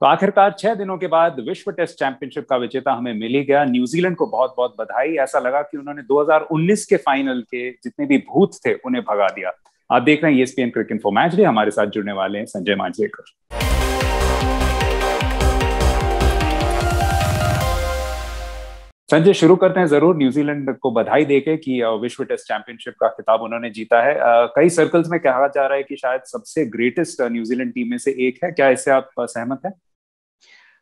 तो आखिरकार 6 दिनों के बाद विश्व टेस्ट चैंपियनशिप का विजेता हमें मिल ही गया। न्यूजीलैंड को बहुत बहुत बधाई। ऐसा लगा कि उन्होंने 2019 के फाइनल के जितने भी भूत थे उन्हें भगा दिया। आप देख रहे हैं ESPN cricket info match day. हमारे साथ जुड़ने वाले हैं संजय मांजरेकर। संजय, शुरू करते हैं जरूर न्यूजीलैंड को बधाई देके कि विश्व टेस्ट चैंपियनशिप का खिताब उन्होंने जीता है। कई सर्कल्स में कहा जा रहा है कि शायद सबसे ग्रेटेस्ट न्यूजीलैंड टीम में से एक है। क्या इससे आप सहमत हैं?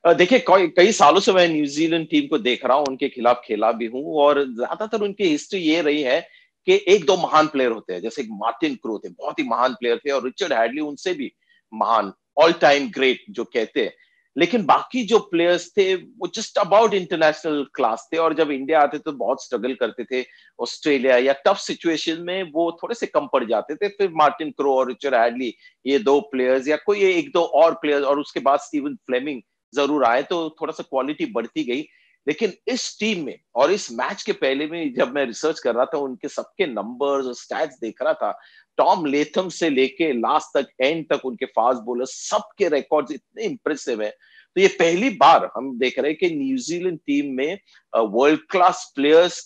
देखिए, कई सालों से मैं न्यूजीलैंड टीम को देख रहा हूं, उनके खिलाफ खेला भी हूं और ज्यादातर उनकी हिस्ट्री ये रही है कि एक दो महान प्लेयर होते हैं। जैसे मार्टिन क्रो थे, बहुत ही महान प्लेयर थे, और रिचर्ड हैडली उनसे भी महान, ऑल टाइम ग्रेट जो कहते हैं। लेकिन बाकी जो प्लेयर्स थे वो जस्ट अबाउट इंटरनेशनल क्लास थे, और जब इंडिया आते तो बहुत स्ट्रगल करते थे। ऑस्ट्रेलिया या टफ सिचुएशन में वो थोड़े से कम पड़ जाते थे। फिर मार्टिन क्रो और रिचर्ड हैडली, ये दो प्लेयर्स या कोई एक दो और प्लेयर्स, और उसके बाद स्टीवन फ्लेमिंग जरूर आए, तो थोड़ा सा क्वालिटी बढ़ती गई। लेकिन इस टीम में और इस मैच के पहले में जब मैं रिसर्च कर रहा था, उनके सबके नंबर्स और स्टैट्स देख रहा था, टॉम लेथम से लेके लास्ट तक, एंड तक, उनके फास्ट बॉलर सबके रिकॉर्ड्स इतने इंप्रेसिव है। तो ये पहली बार हम देख रहे हैं कि न्यूजीलैंड टीम में वर्ल्ड क्लास प्लेयर्स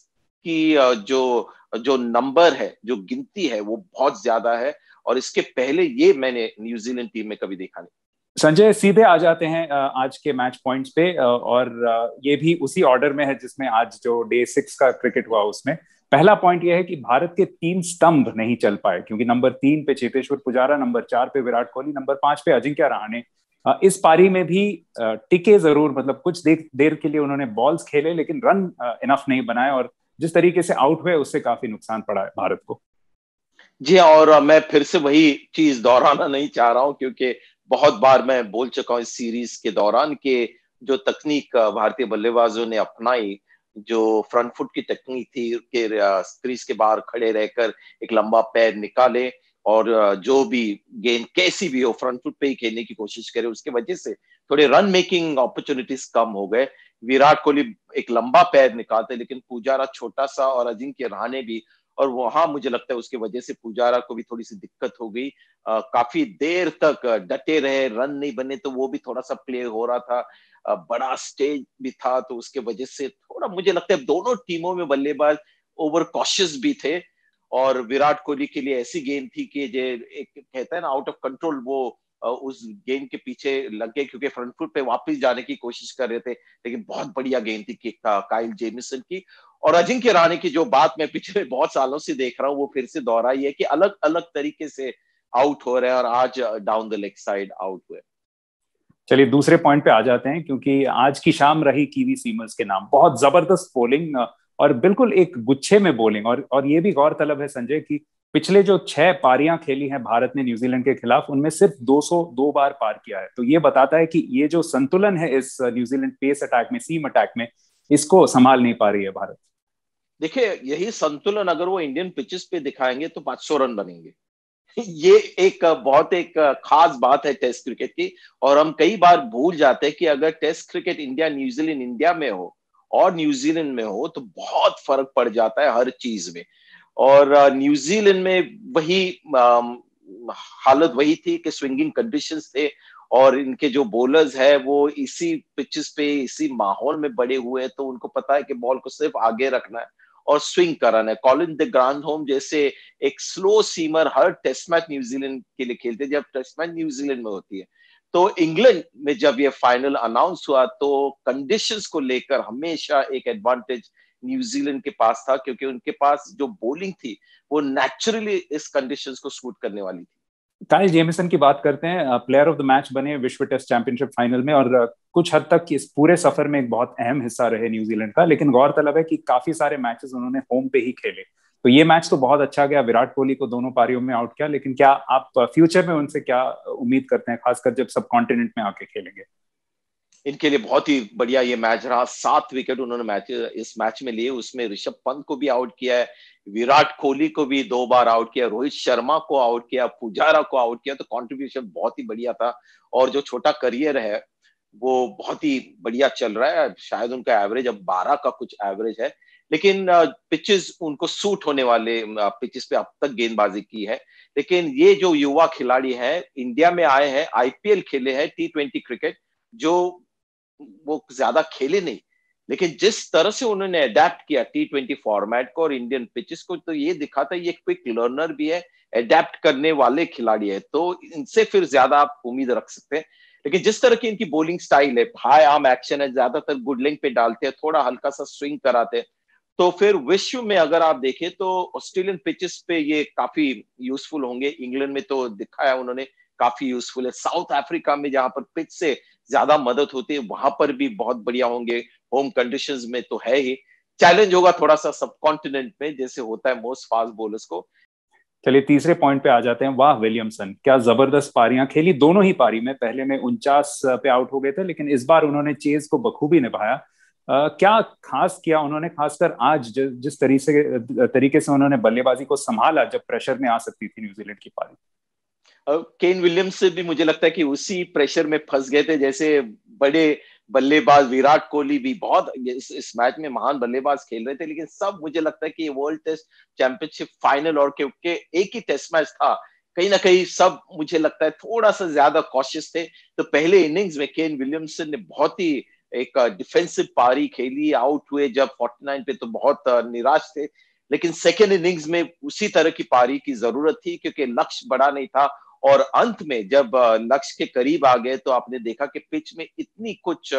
की जो जो नंबर है, जो गिनती है, वो बहुत ज्यादा है। और इसके पहले ये मैंने न्यूजीलैंड टीम में कभी देखा नहीं। संजय, सीधे आ जाते हैं आज के मैच पॉइंट्स पे, और ये भी उसी ऑर्डर में है जिसमें आज जो डे 6 का क्रिकेट हुआ उसमें पहला पॉइंट यह है कि भारत के 3 स्तंभ नहीं चल पाए, क्योंकि नंबर 3 पे चेतेश्वर पुजारा, नंबर 4 पे विराट कोहली, नंबर 5 पे अजिंक्य रहाणे इस पारी में भी टिके जरूर। मतलब कुछ देर के लिए उन्होंने बॉल्स खेले लेकिन रन इनफ नहीं बनाए, और जिस तरीके से आउट हुए उससे काफी नुकसान पड़ा है भारत को। जी, और मैं फिर से वही चीज दोहराना नहीं चाह रहा हूं, क्योंकि बहुत बार मैं बोल चुका हूं इस सीरीज के दौरान कि जो तकनीक भारतीय बल्लेबाजों ने अपनाई, जो फ्रंट फुट की तकनीक थी कि क्रीज के बाहर खड़े रहकर एक लंबा पैर निकाले, और जो भी गेंद कैसी भी हो फ्रंट फुट पे ही खेलने की कोशिश करे, उसके वजह से थोड़े रन मेकिंग अपॉर्चुनिटीज कम हो गए। विराट कोहली एक लंबा पैर निकालते, लेकिन पुजारा छोटा सा, और अजिंक्य रहाणे भी। और वहां मुझे लगता है उसकी वजह से पुजारा को भी थोड़ी सी दिक्कत हो गई। काफी देर तक डटे रहे, रन नहीं बने, तो वो भी थोड़ा सा प्ले हो रहा था। बड़ा स्टेज भी था, तो उसके वजह से थोड़ा मुझे लगता है दोनों टीमों में बल्लेबाज ओवर कॉशियस भी थे। और विराट कोहली के लिए ऐसी गेंद थी कि जे एक कहता है ना, आउट ऑफ कंट्रोल, वो उस गेंद के पीछे लग गए, क्योंकि फ्रंट फुट पे वापस जाने की कोशिश कर रहे थे। लेकिन बहुत बढ़िया गेंद थी काइल जेमिसन की। और अजिंक्य रहाणे की जो बात मैं पिछले बहुत सालों से देख रहा हूँ, वो फिर से दोहराई है कि अलग अलग तरीके से आउट हो रहे हैं, और आज down the leg side out हुए। चलिए दूसरे पॉइंट पे आ जाते हैं, क्योंकि आज की शाम रही कीवी सीमर्स के नाम। बहुत जबरदस्त बोलिंग, और बिल्कुल एक गुच्छे में बोलिंग। और ये भी गौरतलब है संजय कि पिछले जो 6 पारियां खेली हैं भारत ने न्यूजीलैंड के खिलाफ, उनमें सिर्फ 202 बार पार किया है। तो ये बताता है कि ये जो संतुलन है इस न्यूजीलैंड पेस अटैक में, सीम अटैक में, इसको संभाल नहीं पा रही है भारत। देखिए, यही संतुलन अगर वो इंडियन पिचेस पे दिखाएंगे तो 500 रन बनेंगे। ये एक बहुत एक खास बात है टेस्ट क्रिकेट की। और हम कई बार भूल जाते हैं कि अगर test cricket India New Zealand India में हो और न्यूजीलैंड में हो, तो बहुत फर्क पड़ जाता है हर चीज में। और न्यूजीलैंड में वही हालत वही थी कि स्विंगिंग कंडीशंस थे, और इनके जो बॉलर्स है वो इसी पिचेस पे, इसी माहौल में बड़े हुए हैं, तो उनको पता है कि बॉल को सिर्फ आगे रखना है और स्विंग कराना है। कॉलिन द ग्रांडहोम जैसे एक स्लो सीमर हर टेस्ट मैच न्यूजीलैंड के लिए खेलते। जब टेस्ट मैच न्यूजीलैंड में होती है, तो इंग्लैंड में जब ये फाइनल अनाउंस हुआ, तो कंडीशंस को लेकर हमेशा एक एडवांटेज न्यूजीलैंड के पास था, क्योंकि उनके पास जो बॉलिंग थी वो नेचुरली इस कंडीशंस को सूट करने वाली थी। काइल जेमिसन की बात करते हैं, प्लेयर ऑफ द मैच बने विश्व टेस्ट चैंपियनशिप फाइनल में, और कुछ हद तक इस पूरे सफर में एक बहुत अहम हिस्सा रहे न्यूजीलैंड का। लेकिन गौरतलब है कि काफी सारे मैचेस उन्होंने होम पे ही खेले। तो ये मैच तो बहुत अच्छा गया, विराट कोहली को दोनों पारियों में आउट किया। लेकिन क्या आप फ्यूचर में उनसे क्या उम्मीद करते हैं, खासकर जब सब कॉन्टिनेंट में आके खेलेंगे? इनके लिए बहुत ही बढ़िया ये मैच रहा। 7 विकेट उन्होंने इस मैच में लिए। उसमें ऋषभ पंत को भी आउट किया है, विराट कोहली को भी 2 बार आउट किया, रोहित शर्मा को आउट किया, पुजारा को आउट किया। तो कंट्रीब्यूशन बहुत ही बढ़िया था। और जो छोटा करियर है वो बहुत ही बढ़िया चल रहा है। शायद उनका एवरेज अब 12 का कुछ एवरेज है। लेकिन पिचेस उनको सूट होने वाले पिचेस पे अब तक गेंदबाजी की है। लेकिन ये जो युवा खिलाड़ी है, इंडिया में आए हैं, IPL खेले हैं, T20 क्रिकेट, जो वो ज्यादा खेले नहीं, लेकिन जिस तरह से उन्होंने अडेप्ट किया T20 फॉर्मेट को और इंडियन पिचेस को, तो ये दिखाता है ये क्विक लर्नर भी है, अडेप्ट करने वाले खिलाड़ी है, तो इनसे फिर ज्यादा आप उम्मीद रख सकते हैं। लेकिन जिस तरह की इनकी बॉलिंग स्टाइल है, हाई आर्म एक्शन है, ज्यादातर गुड लेंथ पे डालते हैं, थोड़ा हल्का सा स्विंग कराते हैं, तो फिर विश्व में अगर आप देखें तो ऑस्ट्रेलियन पिचेस पे ये काफी यूजफुल होंगे। इंग्लैंड में तो दिखाया उन्होंने काफी यूजफुल है, साउथ अफ्रीका में जहां पर पिच से ज्यादा मदद होती है वहां पर भी बहुत बढ़िया होंगे। होम कंडीशंस में तो है ही, चैलेंज होगा थोड़ा सा सब कॉन्टिनेंट में जैसे होता है मोस्ट फास्ट बॉलर्स को। चलिए तीसरे पॉइंट पे आ जाते हैं। वाह विलियमसन, क्या जबरदस्त पारियां खेली दोनों ही पारी में। पहले में 49 पे आउट हो गए थे, लेकिन इस बार उन्होंने चेज को बखूबी निभाया। क्या खास किया उन्होंने, खासकर आज जिस तरीके से उन्होंने बल्लेबाजी को संभाला जब प्रेशर में आ सकती थी न्यूजीलैंड की पारी। केन विलियम्स भी मुझे लगता है कि उसी प्रेशर में फंस गए थे जैसे बड़े बल्लेबाज विराट कोहली भी बहुत इस मैच में महान बल्लेबाज खेल रहे थे, लेकिन सब मुझे लगता है कि वर्ल्ड टेस्ट चैंपियनशिप फाइनल और क्योंकि एक ही टेस्ट मैच था, कहीं ना कहीं सब मुझे लगता है थोड़ा सा ज्यादा कॉशियस थे। तो पहले इनिंग्स में केन विलियमसन ने बहुत ही एक डिफेंसिव पारी खेली, आउट हुए जब 49 पे तो बहुत निराश थे, लेकिन सेकेंड इनिंग्स में उसी तरह की पारी की जरूरत थी क्योंकि लक्ष्य बड़ा नहीं था। और अंत में जब लक्ष्य के करीब आ गए तो आपने देखा कि पिच में इतनी कुछ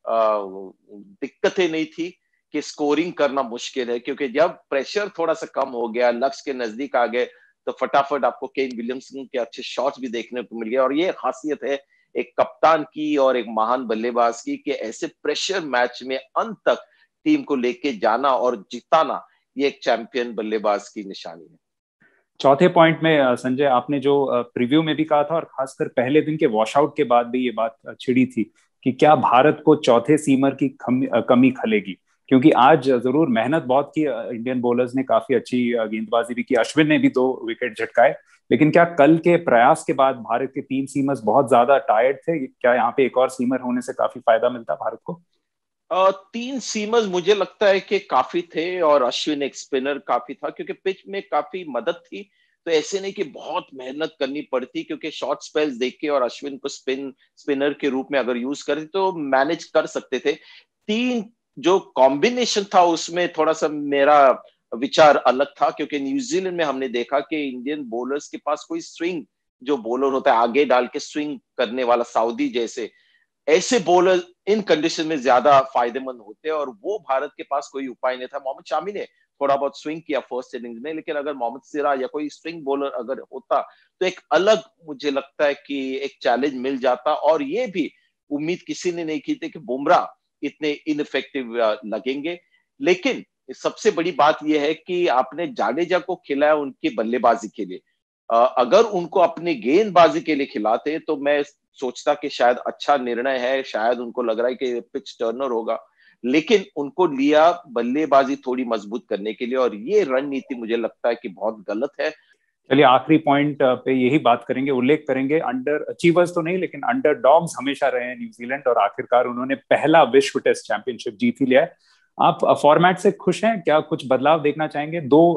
दिक्कतें नहीं थी कि स्कोरिंग करना मुश्किल है, क्योंकि जब प्रेशर थोड़ा सा कम हो गया, लक्ष्य के नजदीक आ गए, तो फटाफट आपको केन विलियमसन के अच्छे शॉट्स भी देखने को मिल गए। और ये खासियत है एक कप्तान की और एक महान बल्लेबाज की कि ऐसे प्रेशर मैच में अंत तक टीम को लेके जाना और जिताना, ये एक चैंपियन बल्लेबाज की निशानी है। चौथे पॉइंट में संजय, आपने जो प्रीव्यू में भी कहा था और खासकर पहले दिन के वॉशआउट के बाद भी ये बात छिड़ी थी कि क्या भारत को चौथे सीमर की कमी खलेगी। क्योंकि आज जरूर मेहनत बहुत की, इंडियन बॉलर्स ने काफी अच्छी गेंदबाजी भी की, अश्विन ने भी 2 विकेट झटकाए, लेकिन क्या कल के प्रयास के बाद भारत के 3 सीमर्स बहुत ज्यादा टायर्ड थे? क्या यहाँ पे एक और सीमर होने से काफी फायदा मिलता भारत को? 3 सीमर्स मुझे लगता है कि काफी थे और अश्विन एक स्पिनर काफी था, क्योंकि पिच में काफी मदद थी। तो ऐसे नहीं कि बहुत मेहनत करनी पड़ती, क्योंकि शॉर्ट स्पेल्स देख के और अश्विन को स्पिनर के रूप में अगर यूज करते तो मैनेज कर सकते थे। तीन जो कॉम्बिनेशन था उसमें थोड़ा सा मेरा विचार अलग था, क्योंकि न्यूजीलैंड में हमने देखा कि इंडियन बॉलर्स के पास कोई स्विंग जो बॉलर होता है आगे डाल के स्विंग करने वाला, सऊदी जैसे ऐसे बॉलर इन कंडीशन में ज्यादा फायदेमंद होते हैं, और वो भारत के पास कोई उपाय नहीं था। मोहम्मद शामी ने थोड़ा बहुत स्विंग किया फर्स्ट इनिंग्स में, लेकिन अगर मोहम्मद सिराज या कोई स्विंग बॉलर अगर होता तो एक अलग मुझे लगता है कि एक चैलेंज मिल जाता। और ये भी उम्मीद किसी ने नहीं की थी कि बुमराह इतने इनइफेक्टिव लगेंगे। लेकिन सबसे बड़ी बात यह है कि आपने जाडेजा को खिलाया उनकी बल्लेबाजी के लिए, अगर उनको अपनी गेंदबाजी के लिए खिलाते तो मैं सोचता कि शायद अच्छा निर्णय है, शायद उनको लग रहा है कि पिच टर्नर होगा, लेकिन उनको लिया बल्लेबाजी थोड़ी मजबूत करने के लिए, और ये रणनीति मुझे लगता है कि बहुत गलत है। चलिए आखिरी पॉइंट पे यही बात करेंगे, उल्लेख करेंगे, अंडर अचीवर्स तो नहीं लेकिन अंडर डॉग्स हमेशा रहे हैं न्यूजीलैंड, और आखिरकार उन्होंने पहला विश्व टेस्ट चैंपियनशिप जीत ही लिया है। आप फॉर्मेट से खुश हैं? क्या कुछ बदलाव देखना चाहेंगे? 2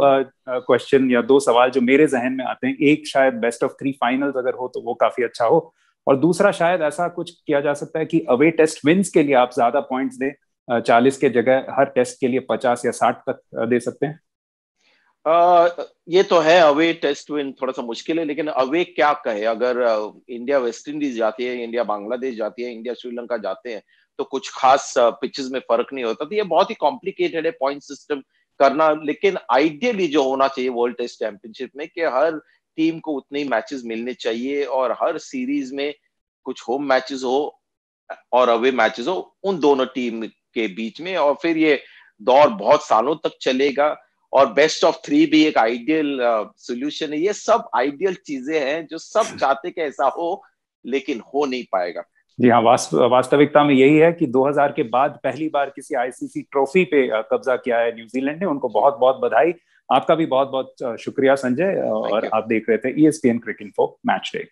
क्वेश्चन या 2 सवाल जो मेरे जहन में आते हैं, एक शायद बेस्ट ऑफ 3 फाइनल्स अगर हो तो वो काफी अच्छा हो, और दूसरा शायद ऐसा कुछ किया जा सकता है कि अवे टेस्ट विंस के लिए आप ज्यादा पॉइंट्स दें, 40 के जगह हर टेस्ट के लिए 50 या 60 तक दे सकते हैं। ये तो है, अवे टेस्ट विन थोड़ा सा मुश्किल है, लेकिन अवे क्या कहे, अगर इंडिया वेस्ट इंडीज जाती है, इंडिया बांग्लादेश जाती है, इंडिया श्रीलंका जाते हैं, तो कुछ खास पिचेस में फर्क नहीं होता। तो ये बहुत ही कॉम्प्लिकेटेड है पॉइंट सिस्टम करना, लेकिन आइडियली जो होना चाहिए वर्ल्ड टेस्ट चैंपियनशिप में कि हर टीम को उतने ही मैचेस मिलने चाहिए, और हर सीरीज में कुछ होम मैचेस हो और अवे मैचेस हो उन दोनों टीम के बीच में, और फिर ये दौर बहुत सालों तक चलेगा। और बेस्ट ऑफ 3 भी एक आइडियल सोल्यूशन है। ये सब आइडियल चीजें हैं जो सब चाहते कि ऐसा हो, लेकिन हो नहीं पाएगा। जी हाँ, वास्तविकता में यही है कि 2000 के बाद पहली बार किसी आईसीसी ट्रॉफी पे कब्जा किया है न्यूजीलैंड ने। उनको बहुत बहुत बधाई। आपका भी बहुत बहुत शुक्रिया संजय, और आप देख रहे थे ESPN क्रिक इन्फो मैच डे।